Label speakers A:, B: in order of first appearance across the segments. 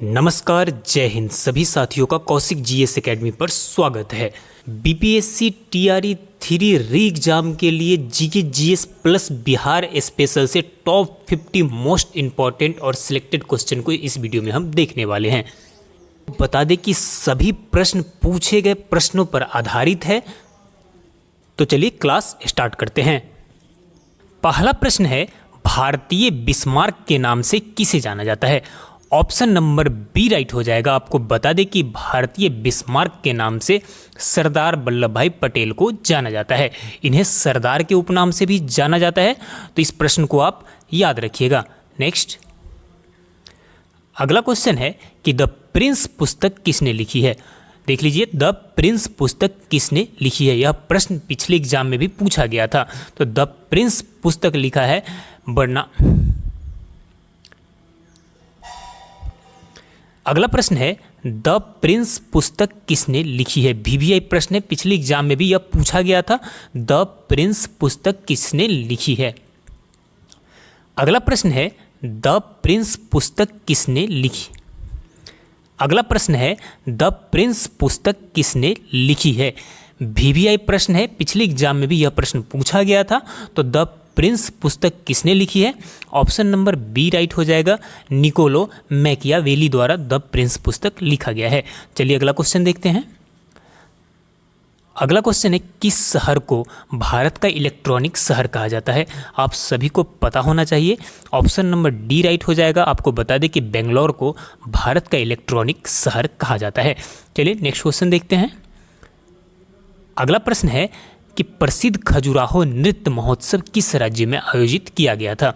A: नमस्कार, जय हिंद। सभी साथियों का कौशिक जीएस एकेडमी पर स्वागत है। बीपीएससी टीआरई 3 री एग्जाम के लिए GK GS plus Bihar special से टॉप 50 मोस्ट इंपॉर्टेंट और सिलेक्टेड क्वेश्चन को इस वीडियो में हम देखने वाले हैं। बता दें कि सभी प्रश्न पूछे गए प्रश्नों पर आधारित है। तो चलिए क्लास स्टार्ट करते हैं। पहला प्रश्न है, भारतीय बिस्मार्क के नाम से किसे जाना जाता है? ऑप्शन नंबर बी राइट हो जाएगा। आपको बता दें कि भारतीय बिस्मार्क के नाम से सरदार वल्लभ भाई पटेल को जाना जाता है। इन्हें सरदार के उपनाम से भी जाना जाता है, तो इस प्रश्न को आप याद रखिएगा। नेक्स्ट, अगला क्वेश्चन है कि द प्रिंस पुस्तक किसने लिखी है? देख लीजिए, द प्रिंस पुस्तक किसने लिखी है, यह प्रश्न पिछले एग्जाम में भी पूछा गया था। तो द प्रिंस पुस्तक लिखा है अगला प्रश्न है, द प्रिंस पुस्तक किसने लिखी है? वीवीआई प्रश्न है, पिछले एग्जाम में भी यह पूछा गया था। द प्रिंस पुस्तक किसने लिखी है? अगला प्रश्न है, द प्रिंस पुस्तक किसने लिखी? अगला प्रश्न है, द प्रिंस पुस्तक किसने लिखी है? वीवीआई प्रश्न है, पिछले एग्जाम में भी यह प्रश्न पूछा गया था। तो द प्रिंस पुस्तक किसने लिखी है? ऑप्शन नंबर बी राइट हो जाएगा। निकोलो मैकियावेली द्वारा द प्रिंस पुस्तक लिखा गया है। चलिए अगला क्वेश्चन देखते हैं। अगला क्वेश्चन है, किस शहर को भारत का इलेक्ट्रॉनिक शहर कहा जाता है? आप सभी को पता होना चाहिए। ऑप्शन नंबर डी राइट हो जाएगा। आपको बता दें कि बेंगलोर को भारत का इलेक्ट्रॉनिक शहर कहा जाता है। चलिए नेक्स्ट क्वेश्चन देखते हैं। अगला प्रश्न है कि प्रसिद्ध खजुराहो नृत्य महोत्सव किस राज्य में आयोजित किया गया था?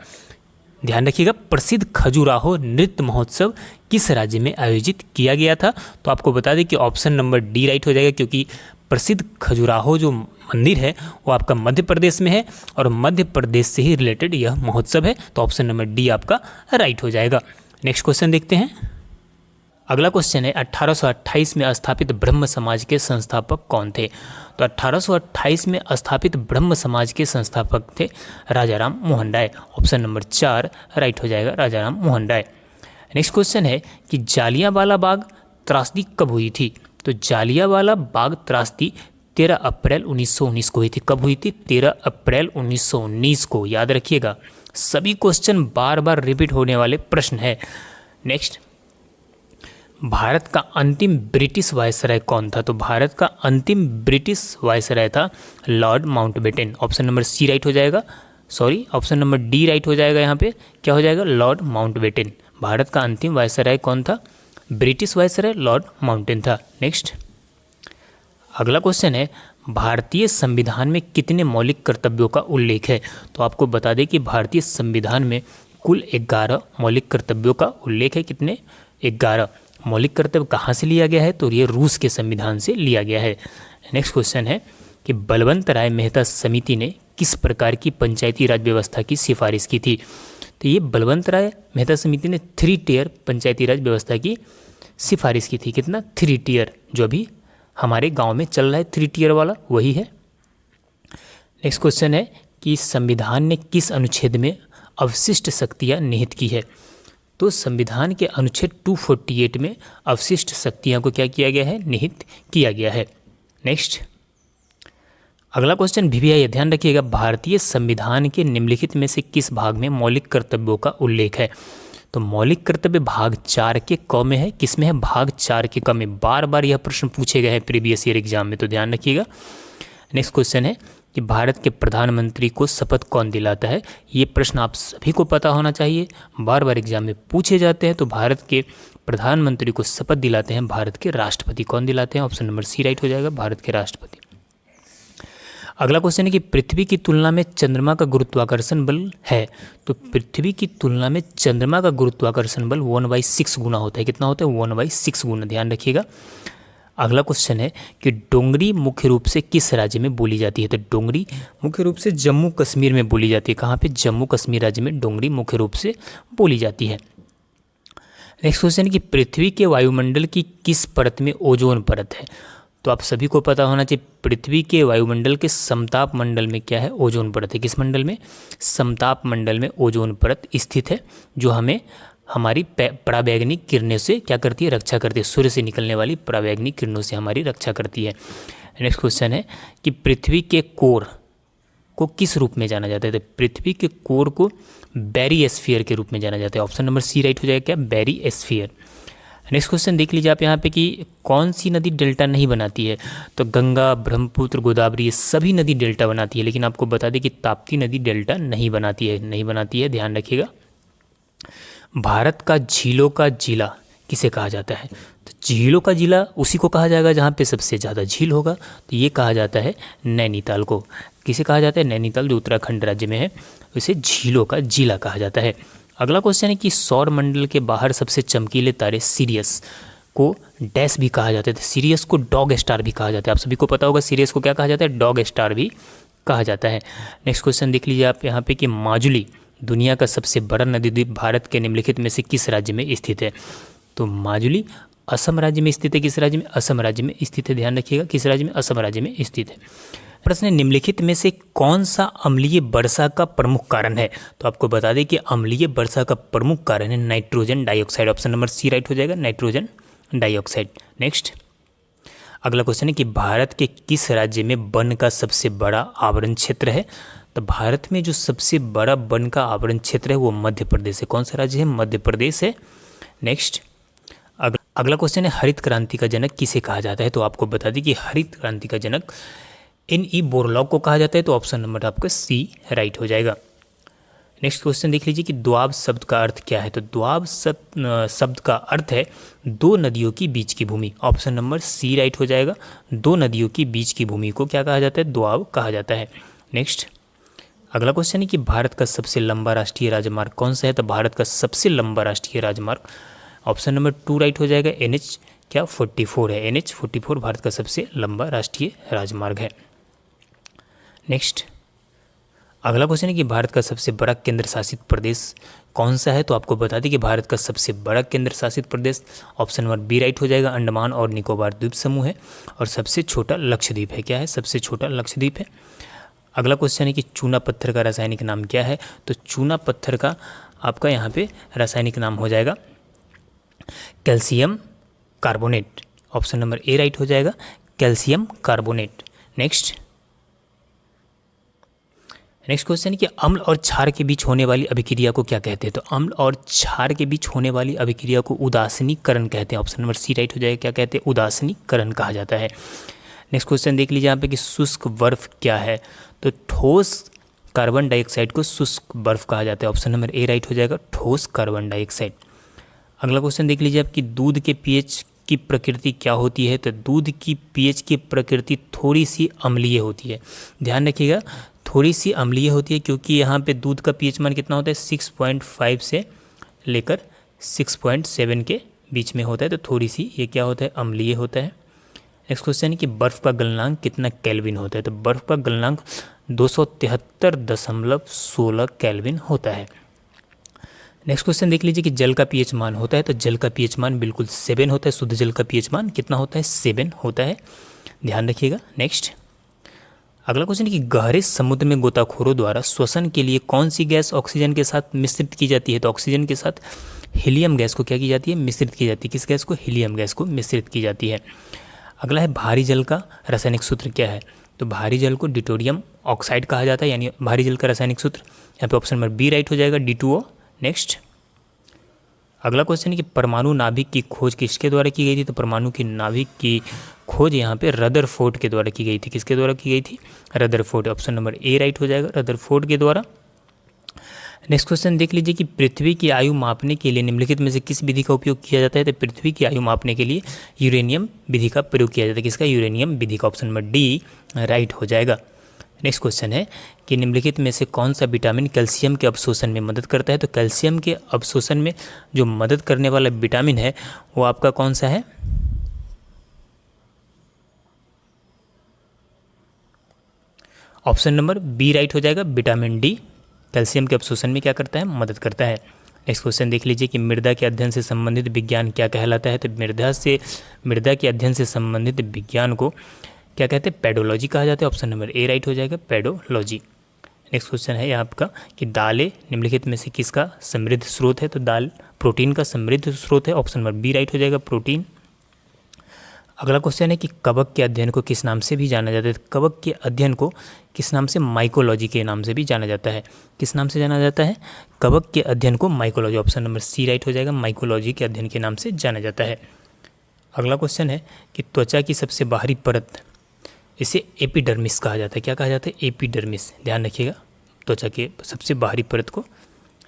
A: ध्यान रखिएगा, प्रसिद्ध खजुराहो नृत्य महोत्सव किस राज्य में आयोजित किया गया था? तो आपको बता दें कि ऑप्शन नंबर डी राइट हो जाएगा, क्योंकि प्रसिद्ध खजुराहो जो मंदिर है वो आपका मध्य प्रदेश में है और मध्य प्रदेश से ही रिलेटेड यह महोत्सव है। तो ऑप्शन नंबर डी आपका राइट हो जाएगा। नेक्स्ट क्वेश्चन देखते हैं। अगला क्वेश्चन है, 1828 में स्थापित ब्रह्म समाज के संस्थापक कौन थे? तो 1828 में स्थापित ब्रह्म समाज के संस्थापक थे Rajaram Mohan Roy. Option number 4 right हो जाएगा, राजाराम मोहन राय। नेक्स्ट क्वेश्चन है कि जालियांवाला बाग त्रासदी कब हुई थी? तो जालियांवाला बाग त्रासदी 13 अप्रैल 1919 को हुई थी। कब हुई थी? 13 अप्रैल 1919 को। याद रखिएगा, सभी क्वेश्चन बार बार रिपीट होने वाले प्रश्न है। नेक्स्ट, भारत का अंतिम ब्रिटिश वायसराय कौन था? तो भारत का अंतिम ब्रिटिश वायसराय था Lord Mountbatten. Option number C right हो जाएगा, ऑप्शन नंबर डी राइट हो जाएगा। यहाँ पे क्या हो जाएगा? Lord Mountbatten. भारत का अंतिम वायसराय कौन था? ब्रिटिश वायसराय लॉर्ड माउंटबेटन था। नेक्स्ट, अगला क्वेश्चन है, भारतीय संविधान में कितने मौलिक कर्तव्यों का उल्लेख है? तो आपको बता दें कि भारतीय संविधान में कुल 11 मौलिक कर्तव्यों का उल्लेख है। कितने? 11 मौलिक कर्तव्य कहाँ से लिया गया है? तो ये रूस के संविधान से लिया गया है। नेक्स्ट क्वेश्चन है कि बलवंत राय मेहता समिति ने किस प्रकार की पंचायती राज व्यवस्था की सिफारिश की थी? तो ये बलवंत राय मेहता समिति ने 3 टियर पंचायती राज व्यवस्था की सिफारिश की थी। कितना? 3 टियर। जो अभी हमारे गांव में चल रहा है 3 टियर वाला, वही है। नेक्स्ट क्वेश्चन है कि संविधान ने किस अनुच्छेद में अवशिष्ट शक्तियाँ निहित की है? तो संविधान के अनुच्छेद 248 में अवशिष्ट शक्तियाँ को क्या किया गया है? निहित किया गया है। नेक्स्ट, अगला क्वेश्चन वीवीआई, ध्यान रखिएगा, भारतीय संविधान के निम्नलिखित में से किस भाग में मौलिक कर्तव्यों का उल्लेख है? तो मौलिक कर्तव्य भाग 4 के क में है। किस में है? भाग 4 के क में। बार बार यह प्रश्न पूछे गए हैं प्रीवियस ईयर एग्जाम में, तो ध्यान रखिएगा। नेक्स्ट क्वेश्चन है कि भारत के प्रधानमंत्री को शपथ कौन दिलाता है? ये प्रश्न आप सभी को पता होना चाहिए, बार बार एग्जाम में पूछे जाते हैं। तो भारत के प्रधानमंत्री को शपथ दिलाते हैं भारत के राष्ट्रपति। कौन दिलाते हैं? ऑप्शन नंबर सी राइट हो जाएगा, भारत के राष्ट्रपति। अगला क्वेश्चन है कि पृथ्वी की तुलना में चंद्रमा का गुरुत्वाकर्षण बल है? तो पृथ्वी की तुलना में चंद्रमा का गुरुत्वाकर्षण बल 1/6 गुना होता है। कितना होता है? 1/6 गुना। ध्यान रखिएगा। अगला क्वेश्चन है कि डोंगरी मुख्य रूप से किस राज्य में बोली जाती है? तो डोंगरी मुख्य रूप से जम्मू कश्मीर में बोली जाती है। कहाँ पे? जम्मू कश्मीर राज्य में डोंगरी मुख्य रूप से बोली जाती है। नेक्स्ट क्वेश्चन है कि पृथ्वी के वायुमंडल की किस परत में ओजोन परत है? तो आप सभी को पता होना चाहिए, पृथ्वी के वायुमंडल के समताप मंडल में क्या है? ओजोन परत है। किस मंडल में? समताप मंडल में ओजोन परत स्थित है, जो हमें हमारी पराबैंगनी किरणों से क्या करती है, रक्षा करती है। सूर्य से निकलने वाली पराबैंगनी किरणों से हमारी रक्षा करती है। नेक्स्ट क्वेश्चन है कि पृथ्वी के कोर को किस रूप में जाना जाता है? तो पृथ्वी के कोर को बैरियस्फीयर के रूप में जाना जाता है। ऑप्शन नंबर सी राइट हो जाएगा, क्या, बैरियस्फीयर। नेक्स्ट क्वेश्चन देख लीजिए आप यहाँ पे कि कौन सी नदी डेल्टा नहीं बनाती है? तो गंगा, ब्रह्मपुत्र, गोदावरी, ये सभी नदी डेल्टा बनाती है, लेकिन आपको बता दें कि ताप्ती नदी डेल्टा नहीं बनाती है, ध्यान रखिएगा। भारत का झीलों का जिला किसे कहा जाता है? तो झीलों का जिला उसी को कहा जाएगा जहाँ पे सबसे ज़्यादा झील होगा, तो ये कहा जाता है नैनीताल को। किसे कहा जाता है? नैनीताल, जो उत्तराखंड राज्य में है, उसे झीलों का जिला कहा जाता है। अगला क्वेश्चन है कि सौर मंडल के बाहर सबसे चमकीले तारे सीरियस को डैश भी कहा जाता है। तो सीरियस को डॉग स्टार भी कहा जाता है। आप सभी को पता होगा सीरियस को क्या कहा जाता है? डॉग स्टार भी कहा जाता है। नेक्स्ट क्वेश्चन देख लीजिए आप यहाँ पे कि माजुली दुनिया का सबसे बड़ा नदी द्वीप भारत के निम्नलिखित में से किस राज्य में स्थित है? तो माजुली असम राज्य में स्थित है। किस राज्य में? असम राज्य में स्थित है, ध्यान रखिएगा, किस राज्य में? असम राज्य में स्थित है। प्रश्न है निम्नलिखित में से कौन सा अम्लीय वर्षा का प्रमुख कारण है? तो आपको बता दें कि अम्लीय वर्षा का प्रमुख कारण है nitrogen dioxide. Option number C right हो जाएगा, नाइट्रोजन डाइऑक्साइड। नेक्स्ट अगला क्वेश्चन है कि भारत के किस राज्य में वन का सबसे बड़ा आवरण क्षेत्र है? तो भारत में जो सबसे बड़ा वन का आवरण क्षेत्र है वो मध्य प्रदेश है। कौन सा राज्य है? मध्य प्रदेश है। नेक्स्ट अगला क्वेश्चन है हरित क्रांति का जनक किसे कहा जाता है? तो आपको बता दें कि हरित क्रांति का जनक N.E. बोरलॉग को कहा जाता है। तो ऑप्शन नंबर आपका सी राइट हो जाएगा। नेक्स्ट क्वेश्चन देख लीजिए कि द्वाब शब्द का अर्थ क्या है? तो द्वाब शब्द का अर्थ है दो नदियों की बीच की भूमि। ऑप्शन नंबर सी राइट हो जाएगा। दो नदियों की बीच की भूमि को क्या कहा जाता है? द्वाब कहा जाता है। नेक्स्ट अगला क्वेश्चन है कि भारत का सबसे लंबा राष्ट्रीय राजमार्ग कौन सा है? तो भारत का सबसे लंबा राष्ट्रीय राजमार्ग ऑप्शन नंबर 2 राइट हो जाएगा। NH क्या 44 है, NH 44 भारत का सबसे लंबा राष्ट्रीय राजमार्ग है। नेक्स्ट अगला क्वेश्चन है कि भारत का सबसे बड़ा केंद्र शासित प्रदेश कौन सा है? तो आपको बता दें कि भारत का सबसे बड़ा केंद्र शासित प्रदेश ऑप्शन नंबर बी राइट हो जाएगा, अंडमान और निकोबार द्वीप समूह है। और सबसे छोटा लक्षद्वीप है। क्या है? सबसे छोटा लक्षद्वीप है। अगला क्वेश्चन है कि चूना पत्थर का रासायनिक नाम क्या है? तो चूना पत्थर का आपका यहाँ पे रासायनिक नाम हो जाएगा calcium carbonate. Option number A right हो जाएगा, कैल्शियम कार्बोनेट। नेक्स्ट क्वेश्चन है कि अम्ल और क्षार के बीच होने वाली अभिक्रिया को क्या कहते हैं? तो अम्ल और क्षार के बीच होने वाली अभिक्रिया को उदासीनीकरण कहते हैं। ऑप्शन नंबर सी राइट हो जाएगा, क्या कहते हैं? उदासीनीकरण कहा जाता है। नेक्स्ट क्वेश्चन देख लीजिए यहाँ पे कि शुष्क बर्फ क्या है? तो ठोस कार्बन डाइऑक्साइड को शुष्क बर्फ कहा जाता है। ऑप्शन नंबर ए राइट हो जाएगा, ठोस कार्बन डाइऑक्साइड। अगला क्वेश्चन देख लीजिए आपकी दूध के पीएच की प्रकृति क्या होती है? तो दूध की पीएच की प्रकृति थोड़ी सी अम्लीय होती है। ध्यान रखिएगा, थोड़ी सी अम्लीय होती है क्योंकि यहाँ पे दूध का पीएच मान कितना होता है? 6.5 से लेकर 6.7 के बीच में होता है। तो थोड़ी सी ये क्या होता है? अम्लीय होता है। नेक्स्ट क्वेश्चन है कि बर्फ़ का गलनांक कितना केल्विन होता है? तो बर्फ़ का गलनांक 273.16 केल्विन होता है। नेक्स्ट क्वेश्चन देख लीजिए कि जल का पीएच मान होता है। तो जल का पीएच मान बिल्कुल 7 होता है। शुद्ध जल का पीएच मान कितना होता है? 7 होता है, ध्यान रखिएगा। नेक्स्ट अगला क्वेश्चन है कि गहरे समुद्र में गोताखोरों द्वारा श्वसन के लिए कौन सी गैस ऑक्सीजन के साथ मिश्रित की जाती है? तो ऑक्सीजन के साथ हीलियम गैस को क्या की जाती है? मिश्रित की जाती है। किस गैस को? हीलियम गैस को मिश्रित की जाती है। अगला है भारी जल का रासायनिक सूत्र क्या है? तो भारी जल को डिटोरियम ऑक्साइड कहा जाता है, यानी भारी जल का रासायनिक सूत्र यहाँ पे ऑप्शन नंबर बी राइट हो जाएगा, D2O। नेक्स्ट अगला क्वेश्चन है कि परमाणु नाभिक की खोज किसके द्वारा की गई थी? तो परमाणु की नाभिक की खोज यहाँ पे रदरफोर्ड के द्वारा की गई थी। किसके द्वारा की गई थी? Rutherford. Option number A right हो जाएगा, रदरफोर्ड के द्वारा। नेक्स्ट क्वेश्चन देख लीजिए कि पृथ्वी की आयु मापने के लिए निम्नलिखित में से किस विधि का उपयोग किया जाता है? तो पृथ्वी की आयु मापने के लिए यूरेनियम विधि का प्रयोग किया जाता है। किसका? यूरेनियम विधि का। ऑप्शन नंबर डी राइट हो जाएगा। नेक्स्ट क्वेश्चन है कि निम्नलिखित में से कौन सा विटामिन कैल्शियम के अवशोषण में मदद करता है? तो कैल्शियम के अवशोषण में जो मदद करने वाला विटामिन है वो आपका कौन सा है? ऑप्शन नंबर बी राइट हो जाएगा, विटामिन डी। कैल्शियम के अवशोषण में क्या करता है? मदद करता है। नेक्स्ट क्वेश्चन देख लीजिए कि मृदा के अध्ययन से संबंधित विज्ञान क्या कहलाता है? तो मृदा के अध्ययन से संबंधित विज्ञान को क्या कहते हैं? पेडोलॉजी कहा जाता है। ऑप्शन नंबर ए राइट हो जाएगा, पेडोलॉजी। नेक्स्ट क्वेश्चन है आपका कि दालें निम्नलिखित में से किसका समृद्ध स्रोत है? तो दाल प्रोटीन का समृद्ध स्रोत है। ऑप्शन नंबर बी राइट हो जाएगा, प्रोटीन। अगला क्वेश्चन है कि कवक के अध्ययन को किस नाम से भी जाना जाता है? कवक के अध्ययन को किस नाम से? माइकोलॉजी के नाम से भी जाना जाता है। किस नाम से जाना जाता है? कवक के अध्ययन को mycology. Option number C right हो जाएगा, माइकोलॉजी के अध्ययन के नाम से जाना जाता है। अगला क्वेश्चन है कि त्वचा की सबसे बाहरी परत, इसे एपिडर्मिस कहा जाता है। क्या कहा जाता है? एपिडर्मिस। ध्यान रखिएगा, त्वचा के सबसे बाहरी परत को।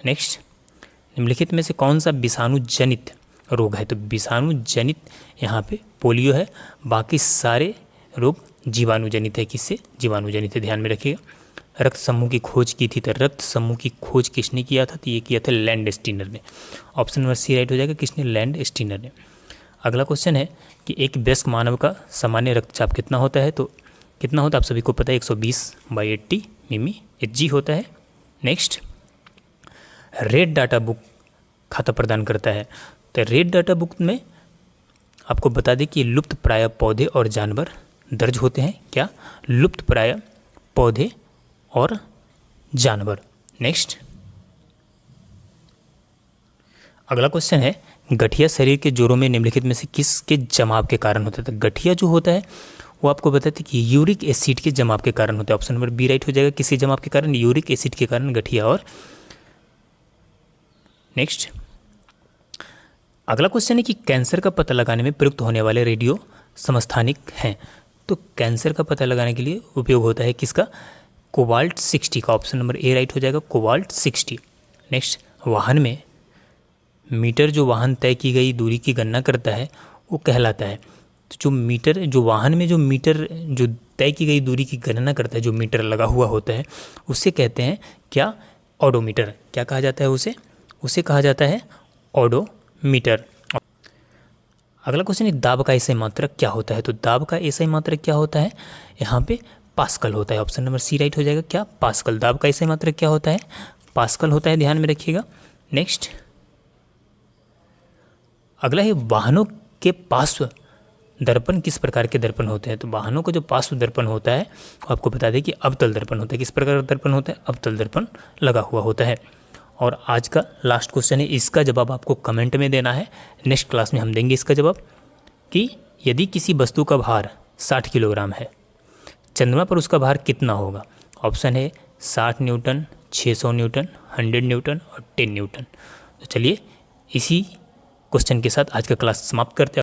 A: नेक्स्ट, निम्नलिखित में से कौन सा विषाणु जनित रोग है? तो विषाणु जनित यहाँ पे पोलियो है, बाकी सारे रोग जीवाणु जनित है। किससे? जीवाणु जनित है, ध्यान में रखिएगा। रक्त समूह की खोज की थी, तो रक्त समूह की खोज किसने किया था? तो ये किया था लैंड स्टीनर ने। ऑप्शन नंबर सी राइट हो जाएगा, किसने? लैंड स्टीनर ने। अगला क्वेश्चन है कि एक वयस्क मानव का सामान्य रक्तचाप कितना होता है? तो कितना होता है आप सभी को पता है, 120/80 मिमी Hg होता है। नेक्स्ट, रेड डाटा बुक खाता प्रदान करता है। तो रेड डाटा बुक में आपको बता दें कि लुप्त प्राय पौधे और जानवर दर्ज होते हैं। क्या? लुप्त प्राय पौधे और जानवर। नेक्स्ट, अगला क्वेश्चन है गठिया शरीर के जोड़ों में निम्नलिखित में से किसके जमाव के कारण होता है? तो गठिया जो होता है वो आपको बताते हैं कि यूरिक एसिड के जमाव के कारण होता है। ऑप्शन नंबर बी राइट हो जाएगा, किसी जमाव के कारण? यूरिक एसिड के कारण गठिया। और नेक्स्ट, अगला क्वेश्चन है कि कैंसर का पता लगाने में प्रयुक्त होने वाले रेडियो समस्थानिक हैं। तो कैंसर का पता लगाने के लिए उपयोग होता है किसका? कोबाल्ट 60 का। ऑप्शन नंबर ए राइट हो जाएगा, कोबाल्ट 60। नेक्स्ट, वाहन में मीटर जो वाहन तय की गई दूरी की गणना करता है वो कहलाता है। तो जो मीटर, जो वाहन में जो मीटर जो तय की गई दूरी की गणना करता है, जो मीटर लगा हुआ होता है, उससे कहते हैं क्या? ऑडोमीटर। क्या कहा जाता है उसे? उसे कहा जाता है ऑडोमीटर। अगला क्वेश्चन है दाब का एसआई मात्रक क्या होता है? तो दाब का एसआई मात्रक क्या होता है? यहाँ पे पास्कल होता है। ऑप्शन नंबर सी राइट हो जाएगा, क्या? पास्कल। दाब का एसआई मात्रक क्या होता है? पास्कल होता है, ध्यान में रखिएगा। नेक्स्ट, अगला है वाहनों के पार्श्व दर्पण किस प्रकार के दर्पण होते हैं? तो वाहनों का जो पार्श्व दर्पण होता है वो आपको बता दें कि अवतल दर्पण होता है। किस प्रकार का दर्पण होता है? अवतल दर्पण लगा हुआ होता है। और आज का लास्ट क्वेश्चन है, इसका जवाब आपको कमेंट में देना है। नेक्स्ट क्लास में हम देंगे इसका जवाब कि यदि किसी वस्तु का भार 60 किलोग्राम है, चंद्रमा पर उसका भार कितना होगा? ऑप्शन है 60 न्यूटन, 600 न्यूटन, 100 न्यूटन और 10 न्यूटन। तो चलिए इसी क्वेश्चन के साथ आज का क्लास समाप्त करते हैं।